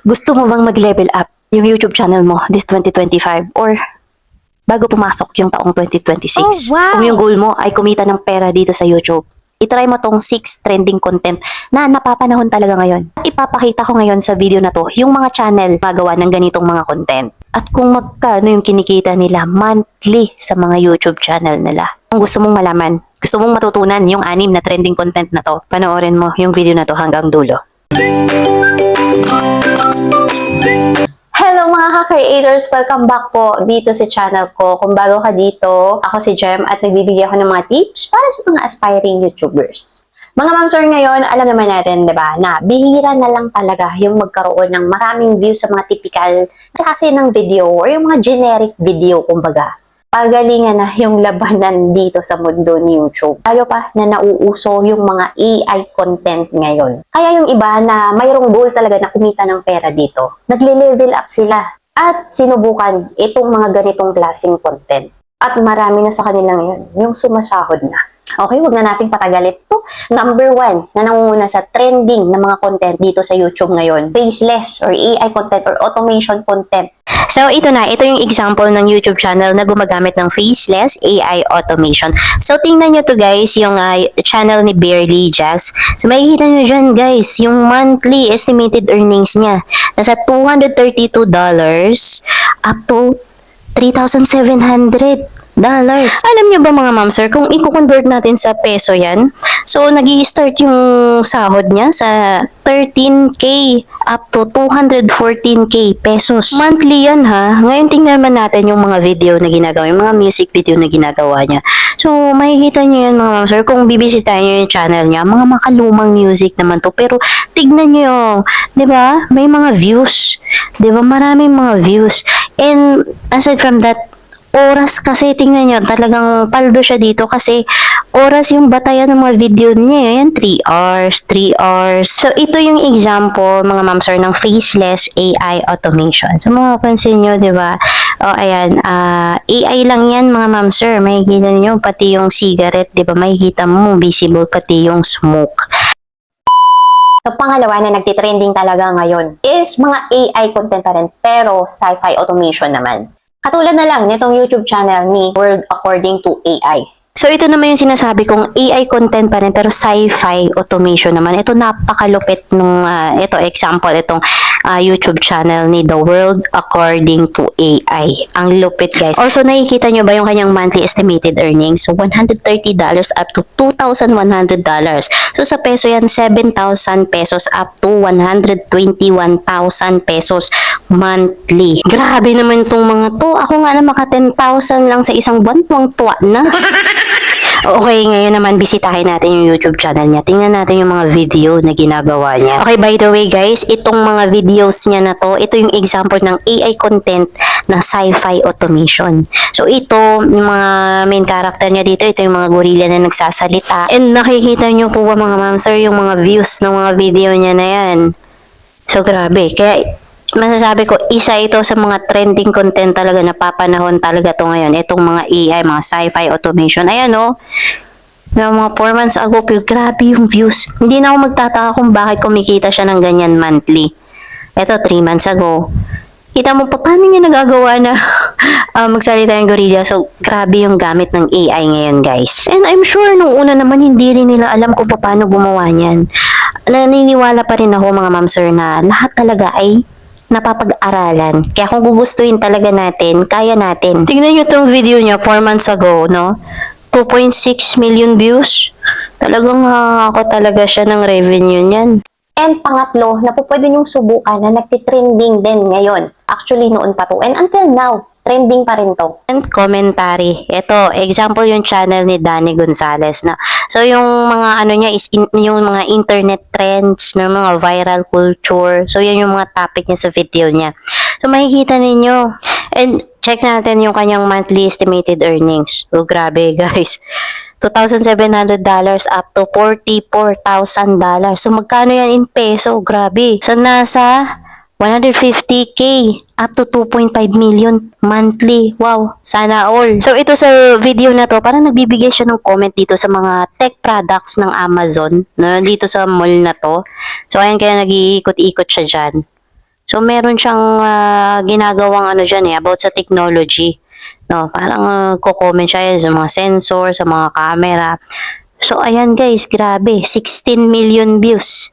Gusto mo bang mag-level up yung YouTube channel mo this 2025 or bago pumasok yung taong 2026? Oh, wow! Kung yung goal mo ay kumita ng pera dito sa YouTube, itry mo tong 6 trending content na napapanahon talaga ngayon. At ipapakita ko ngayon sa video na to yung mga channel magawa ng ganitong mga content. At kung magkano yung kinikita nila monthly sa mga YouTube channel nila. Kung gusto mong malaman, gusto mong matutunan yung 6 na trending content na to, panoorin mo yung video na to hanggang dulo. Hello mga ka-creators! Welcome back po dito sa channel ko. Kung bago ka dito, ako si Jem at nagbibigay ako ng mga tips para sa mga aspiring YouTubers. Mga mamsor ngayon, alam naman natin, di ba, na bihira na lang talaga yung magkaroon ng maraming views sa mga typical klase ng video or yung mga generic video, kumbaga. Pagalingan na yung labanan dito sa mundo ni YouTube. Lalo pa na nauuso yung mga AI content ngayon. Kaya yung iba na mayroong goal talaga na kumita ng pera dito, nagle-level up sila at sinubukan itong mga ganitong klaseng content. At marami na sa kanila ngayon yung sumasahod na. Okay, wag na nating patagalin to. Number 1 na nangunguna sa trending na mga content dito sa YouTube ngayon, faceless or AI content or automation content. So, ito yung example ng YouTube channel na gumagamit ng faceless AI automation. So, tingnan nyo to guys, yung channel ni Barely Jazz. So, makikita nyo dyan guys, yung monthly estimated earnings niya. Nasa $232 up to $3,700. Alam niyo ba mga mamsir, kung i-convert natin sa peso yan, so nag-i-start yung sahod niya sa 13K up to 214K pesos. Monthly yan ha. Ngayon tingnan naman natin yung mga video na ginagawa, yung mga music video na ginagawa niya. So makikita niyo yan mga mamsir, kung bibisitahin niyo yung channel niya, mga makalumang music naman to. Pero tignan niyo, di ba? May mga views. Di ba? Maraming mga views. And aside from that, oras kasi, tingnan nyo, talagang paldo siya dito kasi oras yung batayan ng mga video niya. Yan, 3 hours, 3 hours. So, ito yung example, mga mamsir, ng faceless AI automation. So, mapapansin nyo, di ba? O, ayan, AI lang yan, mga mamsir. Makikita nyo, pati yung cigarette, di ba? Makikita mo, visible pati yung smoke. So, pangalawa na nagtitrending talaga ngayon is mga AI content pa rin, pero sci-fi automation naman. Katulad na lang nitong YouTube channel ni World According to AI. So, ito naman yung sinasabi kong AI content pa rin pero sci-fi automation naman. Ito napakalupit nung, ito example, itong YouTube channel ni The World According to AI. Ang lupit guys. Also, nakikita nyo ba yung kanyang monthly estimated earnings? So, $130 up to $2,100. So, sa peso yan, 7,000 pesos up to 121,000 pesos monthly. Grabe naman itong mga to. Ako nga na maka 10,000 lang sa isang buwan, tuwang-tuwa na. Okay, ngayon naman bisitahin natin yung YouTube channel niya. Tingnan natin yung mga video na ginagawa niya. Okay, by the way guys, itong mga videos niya na to, ito yung example ng AI content na sci-fi automation. So ito, yung mga main character niya dito, ito yung mga gorilla na nagsasalita. And nakikita nyo po ba mga mamsir, yung mga views ng mga video niya na yan. So grabe, kaya masasabi ko, isa ito sa mga trending content talaga na papanahon talaga to ngayon. Itong mga AI, mga sci-fi automation. Ayan o, mga 4 months ago, pero grabe yung views. Hindi na ako magtataka kung bakit kumikita siya ng ganyan monthly. Ito, 3 months ago. Kita mo pa, paano niya nagagawa na magsalita yung gorilla? So, grabe yung gamit ng AI ngayon, guys. And I'm sure nung una naman, hindi rin nila alam kung paano gumawa niyan. Naniniwala pa rin ako, mga mamsir, na lahat talaga ay napapag-aralan. Kaya kung gugustuhin talaga natin, kaya natin. Tingnan nyo itong video niya 4 months ago, no? 2.6 million views. Talagang ako talaga siya ng revenue niyan. And pangatlo, na po pwede nyong subukan na nagtitrending din ngayon. Actually, noon pa to. And until now, trending pa rin to. And commentary. Ito, example yung channel ni Danny Gonzalez na. So, yung mga ano niya is yung mga internet trends na mga viral culture. So, yan yung mga topic niya sa video niya. So, makikita ninyo. And check natin yung kanyang monthly estimated earnings. So, grabe guys. $2,700 up to $44,000. So, magkano yan in peso? Grabe. So, nasa 150K up to 2.5 million monthly. Wow, sana all. So ito sa video na to, parang nagbibigay siya ng comment dito sa mga tech products ng Amazon, no, dito sa mall na to. So ayan, kaya nag-iikot-ikot siya dyan. So, meron siyang ginagawang ano dyan about sa technology. No, parang ko-comment siya sa mga sensor, sa mga camera. So, ayan guys, grabe. 16 million views.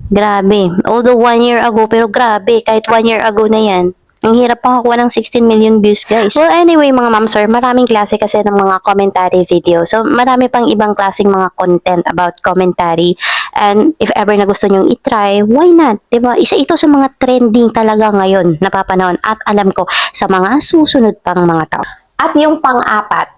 Grabe. Although 1 year ago, pero grabe. Kahit 1 year ago na yan. Ang hirap makakuha ng 16 million views, guys. Well, anyway, mga ma'am sir, maraming klase kasi ng mga commentary video. So, marami pang ibang klaseng mga content about commentary. And if ever na gusto nyong itry, why not? Diba? Isa ito sa mga trending talaga ngayon na papanahon. At alam ko, sa mga susunod pang mga tao. At yung pang-apat,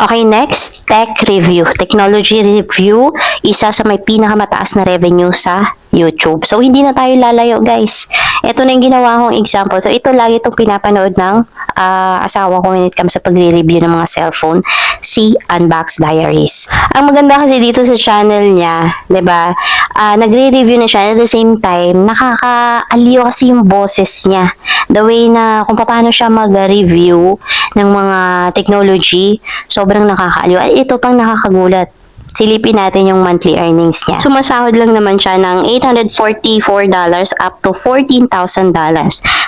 okay, next, tech review. Technology review, isa sa may pinakamataas na revenue sa YouTube. So, hindi na tayo lalayo, guys. Ito na yung ginawa kong example. So, ito lagi itong pinapanood ng asawa ko when it comes sa pagre-review ng mga cellphone, si Unbox Diaries. Ang maganda kasi dito sa channel niya, 'di ba? Nagre-review na siya at the same time, nakakaaliw kasi yung boses niya. The way na kung paano siya mag-review ng mga technology, sobrang nakakaaliw. At ito pang nakakagulat. Silipin natin yung monthly earnings niya. Sumasahod lang naman siya ng $844 up to $14,000.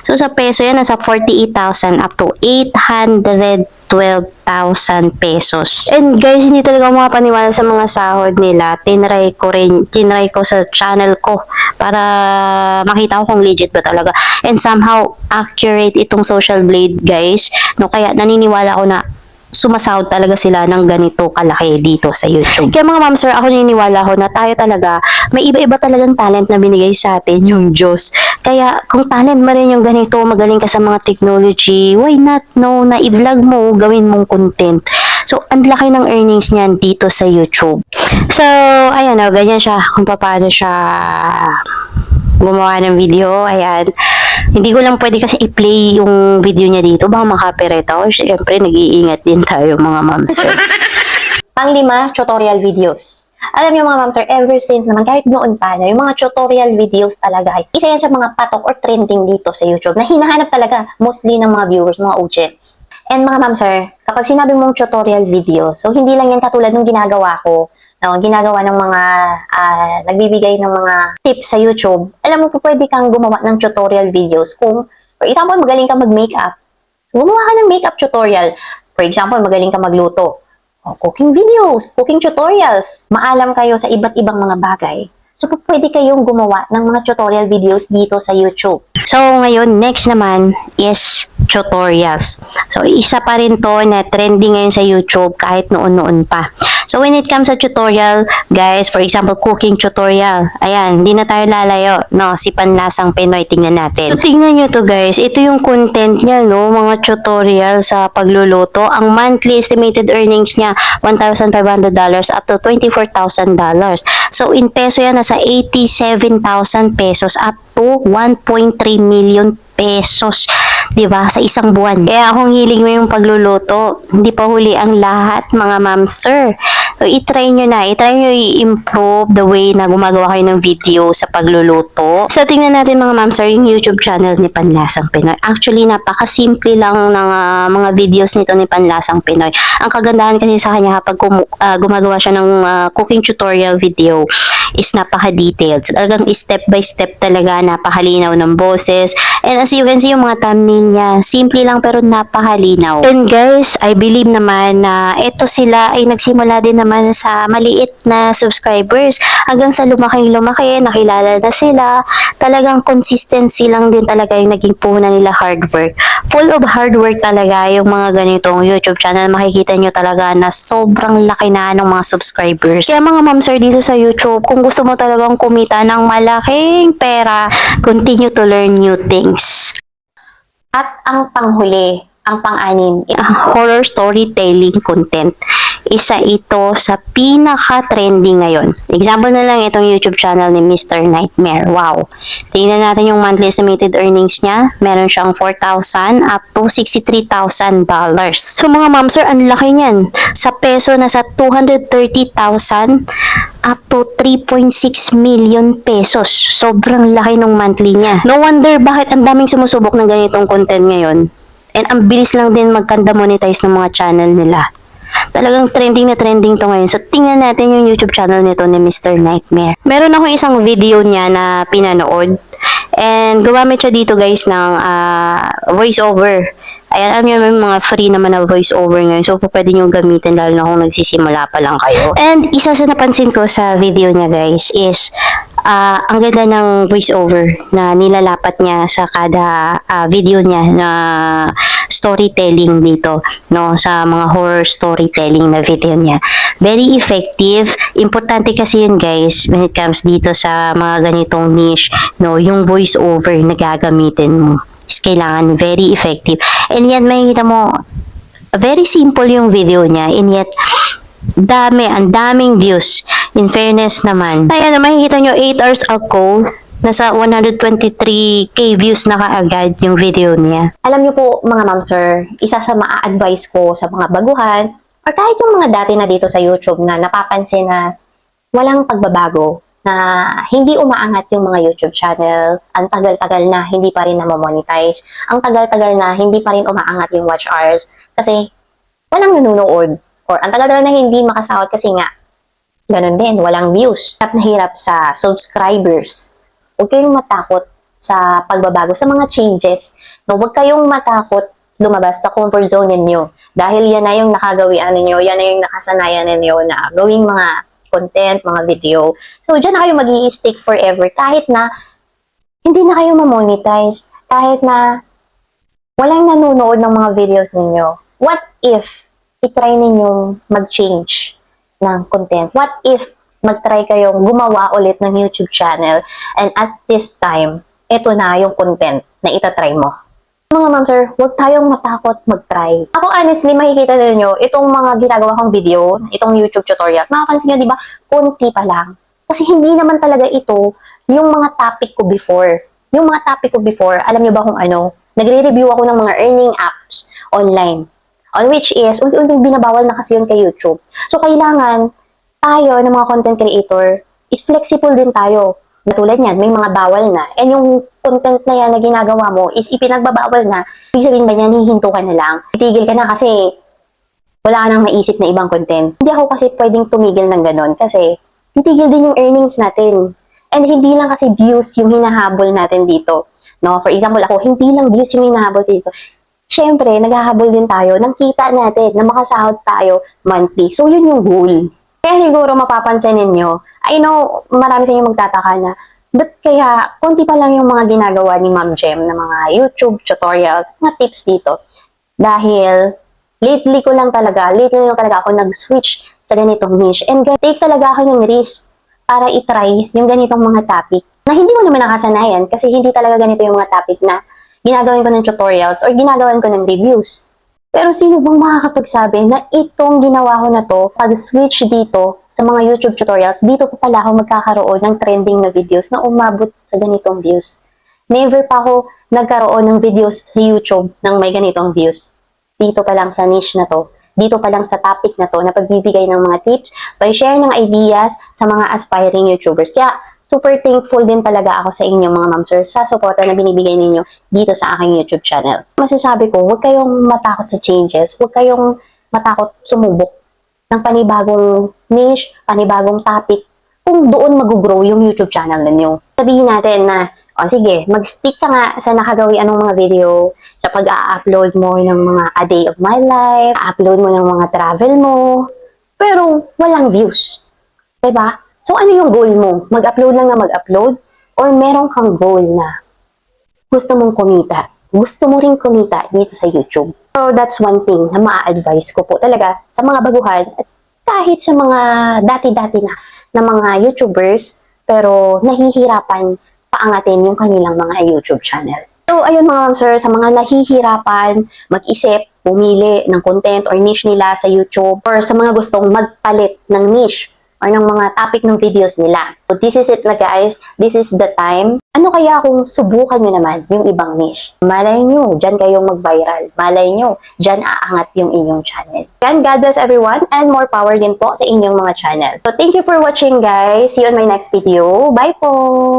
So sa peso yan, nasa 48,000 up to 812,000 pesos. And guys, hindi talaga ako makapaniwala sa mga sahod nila. Tinry ko sa channel ko para makita ko kung legit ba talaga. And somehow, accurate itong Social Blade, guys. No, kaya naniniwala ko na sumasahod talaga sila ng ganito kalaki dito sa YouTube. Kaya mga ma'am sir, ako naniniwala ko na tayo talaga, may iba-iba talagang talent na binigay sa atin yung Diyos. Kaya kung talent mo rin yung ganito, magaling ka sa mga technology, why not, no, na i-vlog mo, gawin mong content. So, ang laki ng earnings niyan dito sa YouTube. So, ayan o, ganyan siya kung paano siya gumawa ng video. Ayan. Hindi ko lang pwede kasi i-play yung video niya dito. Baka makapirate ako. Siyempre, nag-iingat din tayo mga ma'am sir. Pang-5, tutorial videos. Alam niyo mga ma'am sir, ever since naman, kahit noon pa na, yung mga tutorial videos talaga, isa yan sa mga patok or trending dito sa YouTube na hinahanap talaga mostly ng mga viewers, mga audience. And mga ma'am sir, kapag sinabi mong tutorial video, so hindi lang yan katulad ng ginagawa ko, no, ginagawa ng mga nagbibigay ng mga tips sa YouTube. Alam mo po, pwede kang gumawa ng tutorial videos kung, for example, magaling ka mag-makeup. Gumawa ka ng makeup tutorial. For example, magaling ka magluto. O, cooking videos, cooking tutorials. Maalam kayo sa iba't ibang mga bagay. So, pwede kayong gumawa ng mga tutorial videos dito sa YouTube. So, ngayon, next naman is tutorials. So, isa pa rin to na trending ngayon sa YouTube kahit noon-noon pa. So, when it comes sa tutorial, guys, for example, cooking tutorial. Ayan, hindi na tayo lalayo. No, si Panlasang Pinoy, tingnan natin. So, tingnan nyo to, guys. Ito yung content niya, no? Mga tutorial sa pagluluto. Ang monthly estimated earnings niya, $1,500 up to $24,000. So, in peso yan, nasa 87,000 pesos up to 1.3 million pesos. 'Di ba? Sa isang buwan. Kaya kung hiling mo yung pagluluto, hindi pa huli ang lahat, mga ma'am sir. So, i-try nyo na. I-try nyo i-improve the way na gumagawa kayo ng video sa pagluluto. So, tingnan natin mga ma'am sir, yung YouTube channel ni Panlasang Pinoy. Actually, napaka-simple lang ng mga videos nito ni Panlasang Pinoy. Ang kagandahan kasi sa kanya kapag gumagawa siya ng cooking tutorial video is napaka-detailed. So, talagang step by step talaga, napakalinaw ng boses. And as you can see, yung mga thumbnail niya, simple lang pero napakalinaw. And guys, I believe naman na ito sila ay nagsimula din naman sa maliit na subscribers. Hanggang sa lumaki, nakilala na sila. Talagang consistency lang din talaga yung naging puhunan nila, hard work. Full of hard work talaga yung mga ganitong YouTube channel. Makikita nyo talaga na sobrang laki na ng mga subscribers. Kaya mga ma'am sir dito sa YouTube, kung gusto mo talagang kumita ng malaking pera, continue to learn new things. At ang panghuli, ang pang-anim, horror storytelling content. Isa ito sa pinaka-trending ngayon. Example na lang itong YouTube channel ni Mr. Nightmare. Wow! Tingnan natin yung monthly estimated earnings niya. Meron siyang 4,000 up to $63,000. So mga ma'am sir, ang laki niyan. Sa peso, nasa 230,000 up to 3.6 million pesos. Sobrang laki ng monthly niya. No wonder bakit ang daming sumusubok ng ganitong content ngayon. And ang bilis lang din magkanda monetize ng mga channel nila. Talagang trending na trending to ngayon. So, tingnan natin yung YouTube channel nito ni Mr. Nightmare. Meron akong isang video niya na pinanood. And gumamit siya dito guys ng voiceover. Ayan, alam niyo may mga free naman na voiceover ngayon. So, pwede nyo gamitin lalo na kung nagsisimula pa lang kayo. And isa sa napansin ko sa video niya guys is ang ganda ng voiceover na nilalapat niya sa kada video niya na storytelling dito, no, sa mga horror storytelling na video niya. Very effective. Importante kasi yun guys when it comes dito sa mga ganitong niche, no, yung voiceover na gagamitin mo is kailangan very effective. And yan, makikita mo, very simple yung video niya, and yet, ang daming views. In fairness naman. Ayan, makikita nyo, 8 hours ago, nasa 123k views na kaagad yung video niya. Alam niyo po, mga ma'am sir, isa sa maa-advise ko sa mga baguhan, or kahit yung mga dati na dito sa YouTube na napapansin na walang pagbabago, na hindi umaangat yung mga YouTube channel, ang tagal-tagal na hindi pa rin na-monetize, ang tagal-tagal na hindi pa rin umaangat yung watch hours kasi walang nanonood, or ang tagal-tagal na hindi makasahod kasi nga, ganun din, walang views. Hirap na hirap sa subscribers. Huwag kayong matakot sa pagbabago, sa mga changes. No, huwag kayong matakot lumabas sa comfort zone ninyo dahil yan na yung nakagawian ninyo, yan na yung nakasanayan ninyo na gawing mga content, mga video. So, dyan na kayo mag-i-stick forever kahit na hindi na kayo ma-monetize, kahit na walang nanonood ng mga videos ninyo. What if i-try ninyong mag-change ng content? What if mag-try kayong gumawa ulit ng YouTube channel and at this time, ito na yung content na itatry mo? Mga ma'am sir, huwag tayong matakot mag-try. Ako honestly, makikita ninyo, itong mga ginagawa kong video, itong YouTube tutorials, makapansin nyo, di ba, konti pa lang. Kasi hindi naman talaga ito yung mga topic ko before. Yung mga topic ko before, alam nyo ba kung ano? Nagre-review ako ng mga earning apps online. On which is, unti-unting binabawal na kasi yun kay YouTube. So, kailangan tayo ng mga content creator is flexible din tayo. Tulad niyan, may mga bawal na. And yung content na yan na ginagawa mo is ipinagbabawal na. Ibig sabihin ba niyan, hihinto ka na lang. Titigil ka na kasi wala ka nang maisip na ibang content. Hindi ako kasi pwedeng tumigil ng ganon kasi titigil din yung earnings natin. And hindi lang kasi views yung hinahabol natin dito. No? For example, ako, hindi lang views yung hinahabol dito. Siyempre, naghahabol din tayo ng kita natin, na makasahod tayo monthly. So, yun yung goal. Kaya siguro mapapansin ninyo, I know marami sa inyo magtataka na, but kaya konti pa lang yung mga ginagawa ni Ma'am Jem na mga YouTube tutorials, mga tips dito. Dahil lately lang talaga ako nag-switch sa ganitong niche and take talaga ako ng risk para itry yung ganitong mga topic na hindi mo naman nakasanayan kasi hindi talaga ganito yung mga topic na ginagawin ko ng tutorials or ginagawan ko ng reviews. Pero sino bang makakapagsabi na itong ginawa ko na to, pag-switch dito sa mga YouTube tutorials, dito pa pala ako magkakaroon ng trending na videos na umabot sa ganitong views. Never pa ako nagkaroon ng videos sa YouTube ng may ganitong views. Dito pa lang sa niche na to, dito pa lang sa topic na to, na pagbibigay ng mga tips, by-share ng ideas sa mga aspiring YouTubers. Kaya, super thankful din talaga ako sa inyo mga ma'am sir sa suporta na binibigay ninyo dito sa aking YouTube channel. Masasabi ko, huwag kayong matakot sa changes, huwag kayong matakot sumubok ng panibagong niche, panibagong topic, kung doon mag-grow yung YouTube channel ninyo. Sabihin natin na, sige, mag-stick ka nga sa nakagawian ng mga video, sa pag-a-upload mo ng mga a day of my life, upload mo ng mga travel mo, pero walang views. Diba? So, ano yung goal mo? Mag-upload lang na mag-upload? Or meron kang goal na gusto mong kumita? Gusto mo rin kumita dito sa YouTube? So, that's one thing na maa-advise ko po talaga sa mga baguhan at kahit sa mga dati-dati na mga YouTubers pero nahihirapan paangatin yung kanilang mga YouTube channel. So, ayun mga sir, sa mga nahihirapan mag-isip, pumili ng content or niche nila sa YouTube or sa mga gustong magpalit ng niche or ng mga topic ng videos nila. So, this is it na guys. This is the time. Ano kaya kung subukan nyo naman yung ibang niche? Malay nyo, dyan kayong mag-viral. Malay nyo, dyan aangat yung inyong channel. And God bless everyone and more power din po sa inyong mga channel. So, thank you for watching guys. See you on my next video. Bye po!